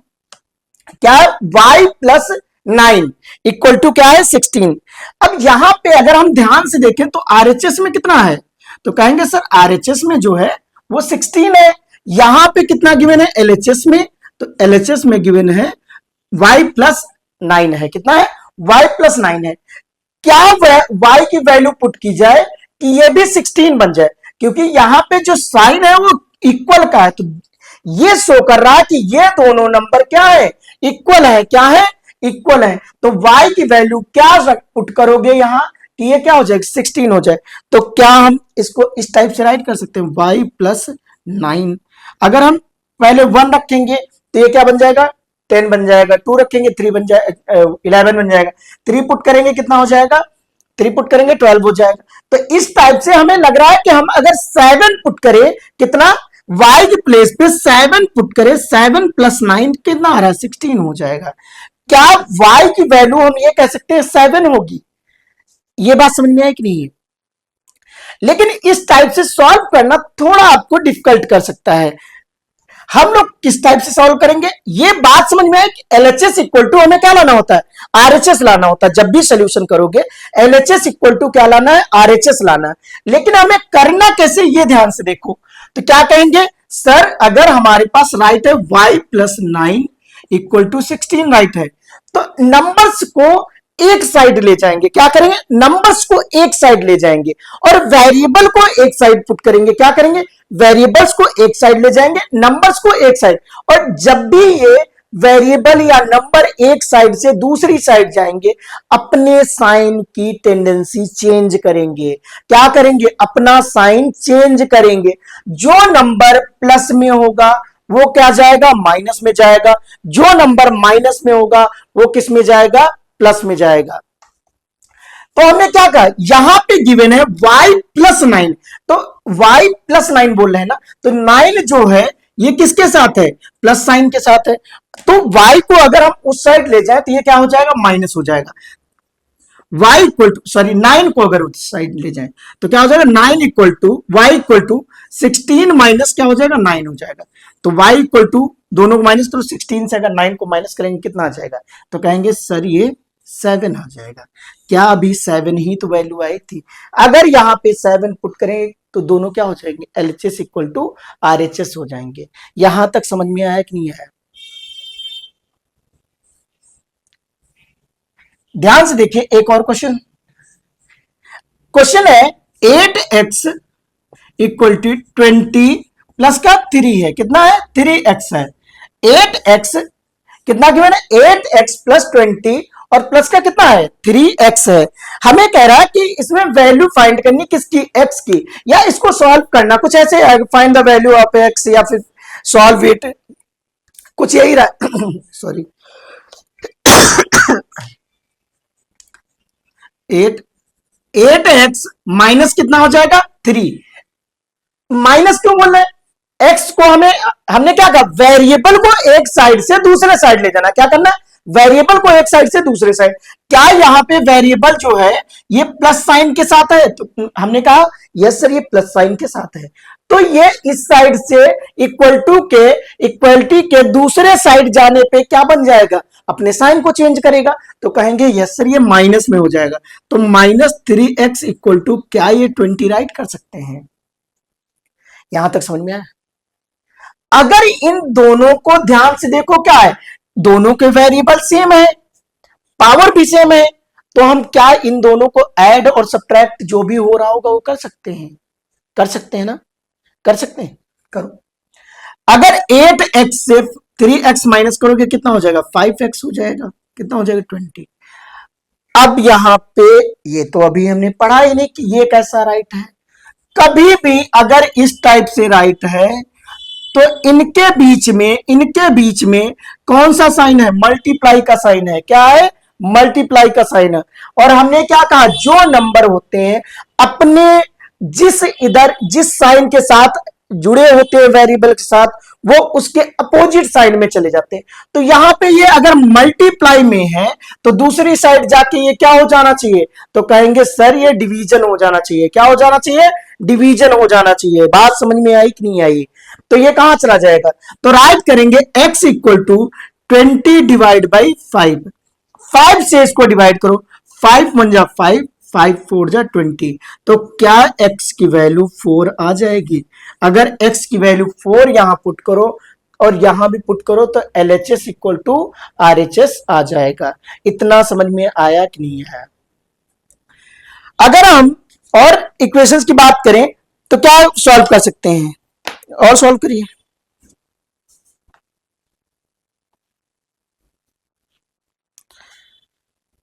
क्या y प्लस 9 इक्वल टू क्या है 16। अब यहां पे अगर हम ध्यान से देखें तो आरएचएस में कितना है, तो कहेंगे सर आरएचएस में जो है वो 16 है। यहां पे कितना गिवन है एलएचएस में, तो एलएचएस में गिवन है y प्लस 9 है, कितना है y प्लस 9 है। क्या y की वैल्यू पुट की जाए कि ये भी 16 बन जाए, क्योंकि यहां पे जो साइन है वो इक्वल का है, तो ये शो कर रहा है कि ये दोनों नंबर क्या है इक्वल है, क्या है इक्वल है। तो y की वैल्यू क्या पुट करोगे यहां कि ये क्या हो जाएगा 16 हो जाए। तो क्या हम इसको इस टाइप से राइट कर सकते हैं y प्लस 9। अगर हम पहले 1 रखेंगे तो ये क्या बन जाएगा 10 बन जाएगा, 2 रखेंगे 3 बन जाएगा 11 बन जाएगा, 3 पुट करेंगे कितना हो जाएगा 3 पुट करेंगे 12 हो जाएगा। तो इस टाइप से हमें लग रहा है कि हम अगर 7 पुट करें कितना y के प्लेस पे 7 पुट करें, 7 प्लस 9 कितना आ रहा है 16 हो जाएगा। क्या y की वैल्यू हम ये कह सकते हैं 7 होगी। ये बात समझ में आई कि नहीं है। लेकिन इस टाइप से सॉल्व करना थोड़ा आपको डिफिकल्ट कर सकता है। हम लोग किस टाइप से सॉल्व करेंगे, ये बात समझ में आए कि एलएचएस इक्वल टू हमें क्या लाना होता है आरएचएस लाना होता है। जब भी सोल्यूशन करोगे एलएचएस इक्वल टू क्या लाना है आरएचएस लाना है। लेकिन हमें करना कैसे ये ध्यान से देखो। तो क्या कहेंगे सर अगर हमारे पास राइट है y plus 9 equal to 16 write है, तो नंबर्स को एक साइड ले जाएंगे, क्या करेंगे नंबर्स को एक साइड ले जाएंगे और वेरिएबल को एक साइड पुट करेंगे। क्या करेंगे वेरिएबल्स को एक साइड ले जाएंगे, नंबर्स को एक साइड। और जब भी ये वेरिएबल या नंबर एक साइड से दूसरी साइड जाएंगे अपने साइन की टेंडेंसी चेंज करेंगे। क्या करेंगे अपना साइन चेंज करेंगे। जो नंबर प्लस में होगा वो क्या जाएगा माइनस में जाएगा, जो नंबर माइनस में होगा वो किस में जाएगा प्लस में जाएगा। तो हमने क्या कहा यहां पे गिवन है y प्लस 9, तो y प्लस 9 बोल रहे हैं ना, तो 9 जो है ये किसके साथ है प्लस साइन के साथ है। तो y को अगर हम उस साइड ले जाए तो ये क्या हो जाएगा माइनस हो जाएगा। y इक्वल टू सॉरी 9 को अगर उस साइड ले जाए तो क्या हो जाएगा 9 equal to y equal to 16 minus क्या हो जाएगा 9 हो जाएगा। तो y इक्वल टू दोनों को माइनस करो 16 से अगर 9 को माइनस करेंगे कितना आ जाएगा तो कहेंगे सर ये 7 आ जाएगा। क्या अभी 7 ही तो वैल्यू आई थी। अगर यहाँ पे 7 पुट करें तो दोनों क्या हो जाएंगे LHS इक्वल टू RHS हो जाएंगे। यहां तक समझ में आया कि नहीं आया। ध्यान से देखिए एक और क्वेश्चन। क्वेश्चन है 8x इक्वल टू 20 प्लस का 3 है। कितना है 3x है। 8x कितना गिवन है 8x प्लस 20 और प्लस का कितना है 3x है। हमें कह रहा है कि इसमें वैल्यू फाइंड करनी किसकी x की या इसको सॉल्व करना कुछ ऐसे find the value of x या फिर सॉल्व इट कुछ यही रहा सॉरी 8x माइनस कितना हो जाएगा 3। माइनस क्यों बोल रहे हैं x को हमने क्या कहा वेरिएबल को एक साइड से दूसरे साइड ले जाना। क्या करना वेरिएबल को एक साइड से दूसरे साइड। क्या यहां पे वेरिएबल जो है ये प्लस साइन के साथ है तो हमने कहा यस सर ये प्लस साइन के साथ है। तो ये इस साइड से इक्वलिटी के दूसरे साइड जाने पे क्या बन जाएगा अपने साइन को चेंज करेगा। तो कहेंगे यस सर ये माइनस में हो जाएगा। तो -3x इक्वल टू क्या ये 20 राइट कर सकते हैं। यहां तक समझ में आया। अगर इन दोनों को ध्यान से देखो क्या है दोनों के वेरिएबल सेम है पावर भी सेम है तो हम क्या इन दोनों को ऐड और सब्ट्रैक्ट जो भी हो रहा होगा वो कर सकते हैं ना कर सकते हैं करो। अगर 8x से 3x माइनस करोगे कितना हो जाएगा 5x हो जाएगा। कितना हो जाएगा 20। अब यहां पे ये तो अभी हमने पढ़ा ही नहीं कि ये कैसा राइट है। कभी भी अगर इस टाइप से राइट है तो इनके बीच में कौन सा साइन है मल्टीप्लाई का साइन है। क्या है मल्टीप्लाई का साइन है। और हमने क्या कहा जो नंबर होते हैं अपने जिस साइन के साथ जुड़े होते हैं वेरिएबल के साथ वो उसके अपोजिट साइड में चले जाते हैं। तो यहां पे ये अगर मल्टीप्लाई में है तो दूसरी साइड जाके ये क्या हो जाना चाहिए तो कहेंगे सर ये डिवीजन हो जाना चाहिए। क्या हो जाना चाहिए डिवीजन हो जाना चाहिए। बात समझ में आई कि नहीं आई। तो ये कहां चला जाएगा तो राइट करेंगे x equal to 20 divide by 5 से इसको डिवाइड करो 5 1 जा 5 5 4 जा 20। तो क्या x की वैल्यू 4 आ जाएगी। अगर x की वैल्यू 4 यहां पुट करो और यहां भी पुट करो तो LHS इक्वल टू RHS आ जाएगा। इतना समझ में आया कि नहीं आया। अगर हम और इक्वेशंस की बात करें तो क्या सॉल्व कर सकते हैं और सॉल्व करिए।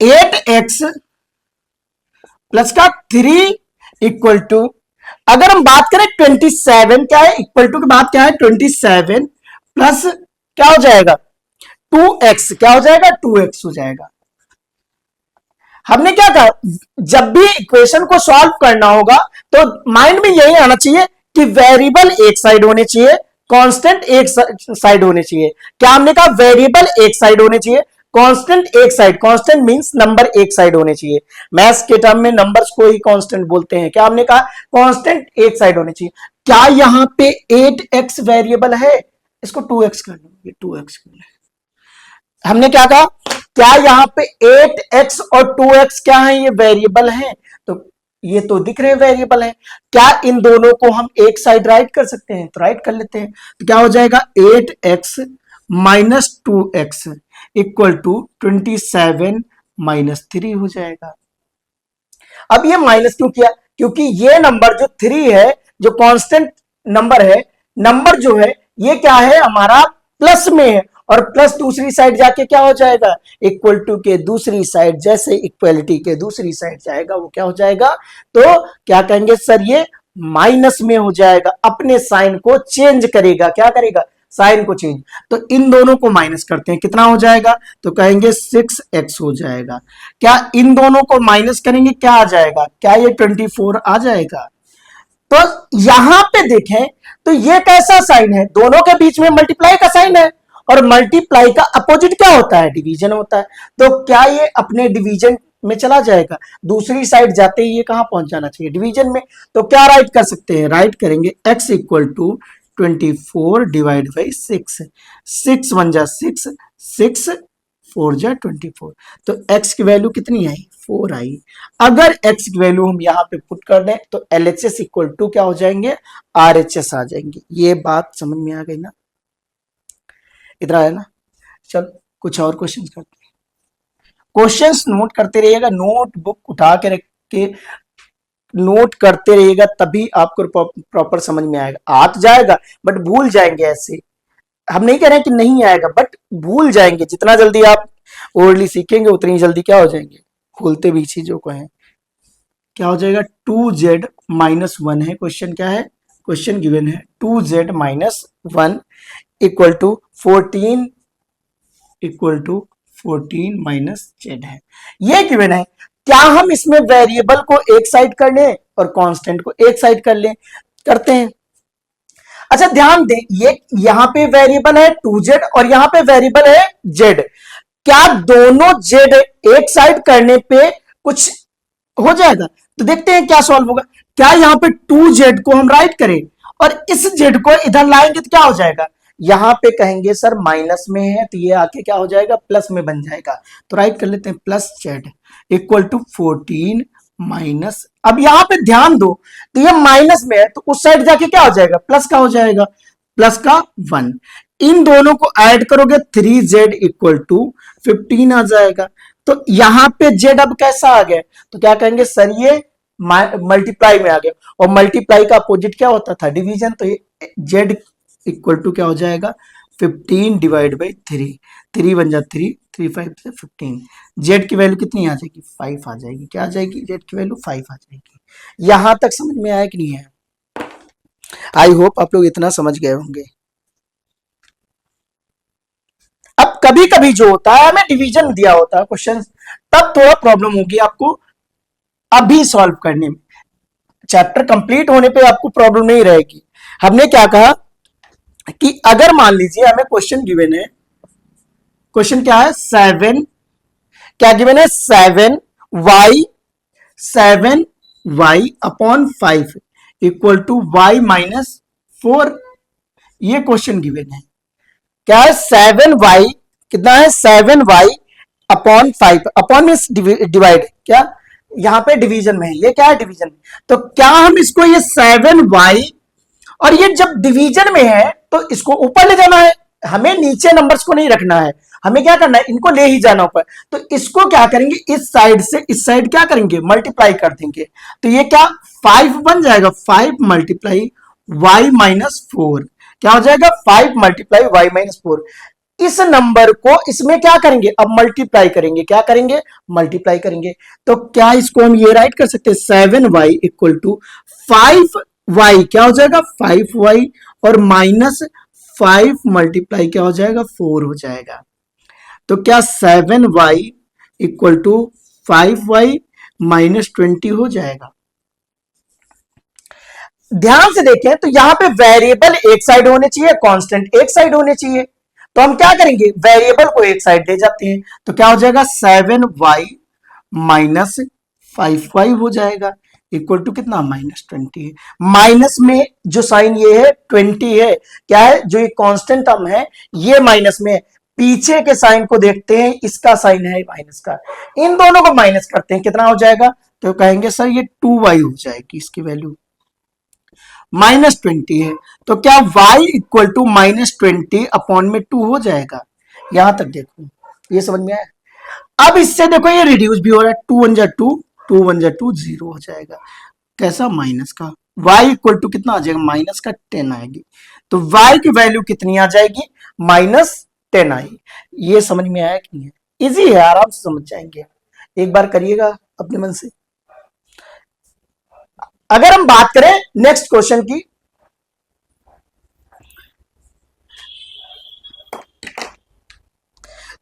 एट एक्स प्लस का 3 इक्वल टू अगर हम बात करें 27 क्या है इक्वल टू की बात क्या है 27 प्लस क्या हो जाएगा 2x क्या हो जाएगा 2x हो जाएगा। हमने क्या कहा जब भी इक्वेशन को सॉल्व करना होगा तो माइंड में यही आना चाहिए कि वेरिएबल एक साइड होने चाहिए कांस्टेंट एक साइड होने चाहिए। क्या हमने कहा वेरिएबल एक साइड होने चाहिए कांस्टेंट एक साइड। कांस्टेंट मींस नंबर एक साइड होने चाहिए। मैथ्स के टर्म में नंबर्स को ही कांस्टेंट बोलते हैं। क्या हमने कहा कांस्टेंट एक साइड होने चाहिए। क्या यहां पे 8x वेरिएबल है इसको 2x कर लो ये 2x कर लो। हमने क्या कहा क्या यहां पे 8x और 2x क्या है ये वेरिएबल है तो ये तो दिख रहे वेरिएबल है। क्या इन दोनों को हम एक साइड राइट कर सकते हैं तो राइट कर लेते हैं। तो क्या हो जाएगा 8x minus 2x equal to 27 minus 3 हो जाएगा। अब ये माइनस क्यों किया क्योंकि ये नंबर जो 3 है जो कांस्टेंट नंबर है नंबर जो है ये क्या है हमारा प्लस में है और प्लस दूसरी साइड जाके क्या हो जाएगा इक्वल टू के दूसरी साइड जैसे इक्वलिटी के दूसरी साइड जाएगा वो क्या हो जाएगा तो क्या कहेंगे सर ये माइनस में हो जाएगा। अपने साइन को चेंज करेगा। क्या करेगा साइन को चेंज। तो इन दोनों को माइनस करते हैं कितना हो जाएगा तो कहेंगे 6x हो जाएगा। क्या इन दोनों को माइनस करेंगे क्या आ जाएगा क्या ये 24 आ जाएगा। तो यहां पे देखें तो ये कैसा साइन है दोनों के बीच में मल्टीप्लाई का साइन है और मल्टीप्लाई का अपोजिट क्या होता है डिवीजन होता है। तो क्या ये अपने डिवीजन में चला जाएगा, दूसरी साइड जाते ही ये कहां पहुंच जाना चाहिए, डिवीजन में। तो क्या राइट कर सकते हैं, राइट करेंगे x equal to 24 divide by 6, 6 1 जा 6, 6 4 जा 24, तो x की वैल्यू कितनी आई, 4 आई। अगर x की वैल्यू हम यहाँ पे पुट कर दें तो LHS इक्वल टू क्या हो जाएंगे, RHS आ जाएंगे। ये बात समझ में आ गई ना, इधर आया ना। चल कुछ और क्वेश्चन करते हैं, क्वेश्चंस नोट करते रहिएगा, नोटबुक उठा के रख के नोट करते रहिएगा, तभी आपको प्रॉपर समझ में आएगा। आ तो जाएगा बट भूल जाएंगे, ऐसे हम नहीं कह रहे हैं कि नहीं आएगा, बट भूल जाएंगे। जितना जल्दी आप ओरली सीखेंगे उतनी जल्दी क्या हो जाएंगे, भूलते भी चीजों को हैं। क्या हो जाएगा, 2z माइनस 1 है क्वेश्चन, क्या है क्वेश्चन गिवन है 2z minus 1 equal to 14 minus z है, ये गिवन है। क्या हम इसमें वेरिएबल को एक साइड कर लें और कांस्टेंट को एक साइड कर लें, करते हैं। अच्छा ध्यान दें, ये यहां पे वेरिएबल है 2z और यहां पे वेरिएबल है z, क्या दोनों z एक साइड करने पे कुछ हो जाएगा, तो देखते हैं क्या सॉल्व होगा। क्या यहां पे 2z को हम राइट करें और इस z को इधर लाएंगे तो क्या हो जाएगा, यहां पे कहेंगे सर माइनस में है तो ये आके क्या हो जाएगा, प्लस में बन जाएगा। तो राइट कर लेते हैं plus z equal to 14 minus, अब यहां पे ध्यान दो तो ये माइनस में है तो उस साइड जाके क्या हो जाएगा, प्लस का हो जाएगा, प्लस का 1। इन दोनों को ऐड करोगे 3z इक्वल टू 15 आ जाएगा। तो यहां पे z अब कैसा आ गया, तो क्या कहेंगे सर ये मल्टीप्लाई में आ गया, और मल्टीप्लाई का अपोजिट क्या होता था, डिवीजन। तो ये z इक्वल टू क्या हो जाएगा, 15 डिवाइड बाई 3, 3 1 जा 3, 3 5 से 15, z की वैल्यू कितनी आ जाएगी, 5 आ जाएगी। क्या आ जाएगी, z की वैल्यू 5 आ जाएगी। यहां तक समझ में आया कि नहीं है, आई होप आप लोग इतना समझ गए होंगे। अब कभी कभी जो होता है हमें डिवीजन दिया होता है क्वेश्चन, तब थोड़ा प्रॉब्लम होगी आपको अभी सॉल्व करने में, चैप्टर कंप्लीट होने पे आपको प्रॉब्लम नहीं रहेगी। हमने क्या कहा कि अगर मान लीजिए हमें क्वेश्चन गिवन है, क्वेश्चन क्या है 7, क्या गिवन है 7y upon 5 equal to y minus 4, ये क्वेश्चन गिवन है। क्या है 7y, कितना है 7y upon 5, upon means divide, क्या यहां पे डिवीजन में है, ये क्या है डिवीजन में। तो क्या हम इसको ये 7y, और ये जब डिवीजन में है तो इसको ऊपर ले जाना है, हमें नीचे नंबर्स को नहीं रखना है, हमें क्या करना है, इनको ले ही जाना ऊपर। तो इसको क्या करेंगे, इस साइड से इस साइड क्या करेंगे, मल्टीप्लाई कर देंगे। तो ये क्या 5 बन जाएगा, 5 मल्टीप्लाई y माइनस 4, क्या हो जाएगा 5 मल्टीप्लाई y माइनस 4। इस नंबर को इसमें क्या करेंगे, अब मल्टीप्लाई करेंगे, क्या करेंगे, मल्टीप्लाई करेंगे। तो क्या इसको हम ये राइट कर सकते हैं 7y इक्वल टू 5y, क्या हो जाएगा 5y, और माइनस 5 मल्टीप्लाई क्या हो जाएगा 4 हो जाएगा। तो क्या 7y equal to 5y minus 20 हो जाएगा। ध्यान से देखें तो यहां पे वेरिएबल एक साइड होने चाहिए, कांस्टेंट एक साइड होने चाहिए। तो हम क्या करेंगे, वेरिएबल को एक साइड ले जाते हैं, तो क्या हो जाएगा 7y माइनस 5y हो जाएगा इक्वल टू कितना, माइनस 20 है। माइनस में जो साइन ये है 20 है, क्या है जो ये कांस्टेंट टर्म है ये माइनस में है। पीछे के साइन को देखते हैं, इसका साइन है माइनस का, इन दोनों को माइनस करते हैं, कितना हो जाएगा, तो कहेंगे सर ये 2y हो जाएगी, इसकी वैल्यू माइनस 20 है। तो क्या y equal to minus 20 upon में 2 हो जाएगा। यहां तक देखो, ये समझ में आया। अब इससे देखो ये रिड्यूस भी हो रहा है, 2 1 जा 2, 2 1 जा 2, 0 हो जाएगा। कैसा, माइनस का। y इक्वल टू कितना आ जाएगा, माइनस का 10 आएगी। तो y की वैल्यू कितनी आ जाएगी, माइनस 10 आएगी। ये समझ में आया कि नहीं है, इजी है, आराम से समझ जाएंगे, एक बार करिएगा अपने मन से। अगर हम बात करें नेक्स्ट क्वेश्चन की,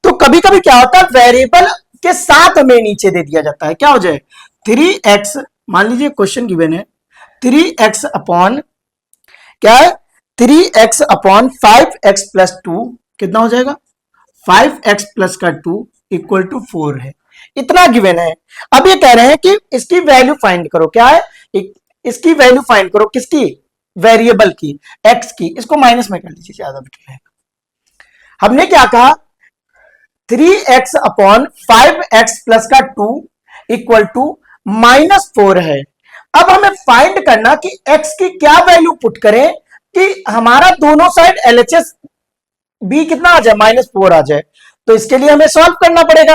तो कभी कभी क्या होता है वेरिएबल के साथ हमें नीचे दे दिया जाता है, क्या हो जाए 3x, मान लीजिए क्वेश्चन गिवन है 3x अपॉन, क्या है 3x अपॉन 5x प्लस 2, कितना हो जाएगा 5x प्लस का 2 इक्वल टू 4 है। इतना गिवन है। अब ये कह रहे हैं कि इसकी वैल्यू फाइंड करो, क्या है, इसकी वैल्यू फाइंड करो, किसकी, वेरिएबल की, एक्स की। इसको माइनस में कर लीजिए, ज्यादा बेटर है। हमने क्या कहा, 3x अपॉन 5x प्लस का 2 इक्वल टू -4 है। अब हमें फाइंड करना कि x की क्या वैल्यू पुट करें कि हमारा दोनों साइड LHS b कितना आ जाए, -4 आ जाए। तो इसके लिए हमें सॉल्व करना पड़ेगा।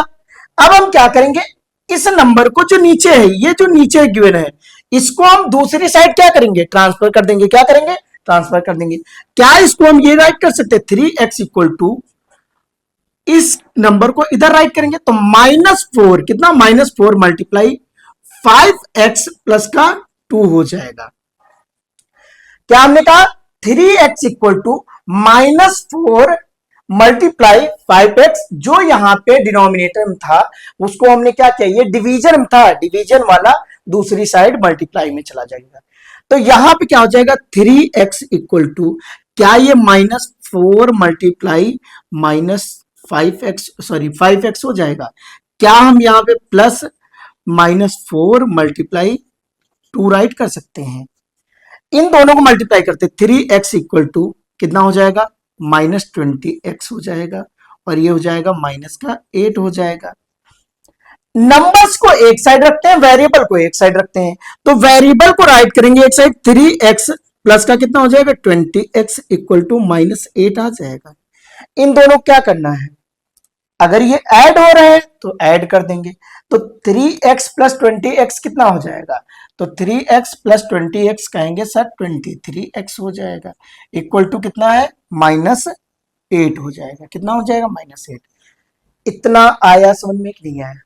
अब हम क्या करेंगे, इस नंबर को जो नीचे है, ये जो नीचे गिवन है, इसको हम दूसरी साइड क्या करेंगे, ट्रांसफर कर देंगे। क्या करेंगे, ट्रांसफर कर देंगे। क्या इसको हम ये राइट कर सकते हैं, 3x इक्वल टू, इस नंबर को इधर राइट करेंगे तो -4, कितना, -4 मल्टीप्लाई 5x प्लस का 2 हो जाएगा। क्या हमने कहा, 3x equal to -4 multiply 5x, जो यहां पे डिनोमिनेटर में था उसको हमने क्या किया, ये डिवीजन में था, डिवीजन वाला दूसरी साइड मल्टीप्लाई में चला जाएगा। तो यहां पे क्या हो जाएगा, 3x इक्वल टू, क्या ये -4 मल्टीप्लाई -5x, सॉरी 5x हो जाएगा। क्या हम यहां पे प्लस -4 मल्टीप्लाई 2 राइट कर सकते हैं। इन दोनों को मल्टीप्लाई करते, 3x इक्वल टू कितना हो जाएगा, -20x हो जाएगा, और ये हो जाएगा -8 हो जाएगा। नंबर्स को एक साइड रखते हैं, वेरिएबल को एक साइड रखते हैं। तो वेरिएबल को राइट करेंगे एक साइड, 3x प्लस का कितना हो जाएगा, 20x इक्वल टू -8 आ जाएगा। इन दोनों क्या करना है, अगर ये ऐड हो रहे हैं तो ऐड कर देंगे। तो 3x प्लस 20x कितना हो जाएगा, तो 3x प्लस 20x कहेंगे सर 23x हो जाएगा, इक्वल टू कितना है, -8 हो जाएगा। कितना हो जाएगा, -8। इतना आया समझ में कि नहीं आया।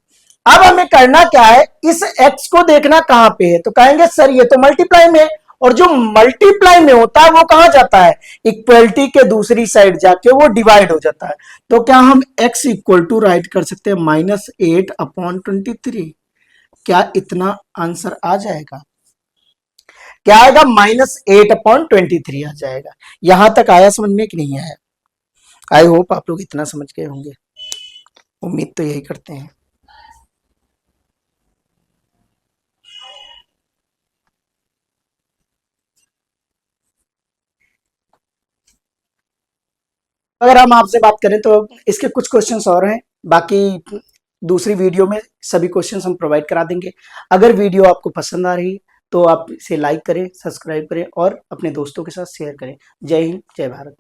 अब हमें करना क्या है, इस x को देखना कहां पे है, तो कहेंगे सर ये तो मल्टीप्लाई में है, और जो मल्टीप्लाई में होता है वो कहां जाता है, इक्वलिटी के दूसरी साइड जाके वो डिवाइड हो जाता है। तो क्या हम x इक्वल टू राइट कर सकते हैं -8 अपॉन 23। क्या इतना आंसर आ जाएगा, क्या आएगा, -8 अपॉन 23 आ जाएगा। यहां तक आया समझ में कि नहीं आया। आई होप आप लोग इतना समझ गए होंगे, उम्मीद तो यही करते हैं। अगर हम आपसे बात करें तो इसके कुछ क्वेश्चंस और हैं, बाकी दूसरी वीडियो में सभी क्वेश्चंस हम प्रोवाइड करा देंगे। अगर वीडियो आपको पसंद आ रही तो आप इसे लाइक करें, सब्सक्राइब करें और अपने दोस्तों के साथ शेयर करें। जय हिंद, जय भारत।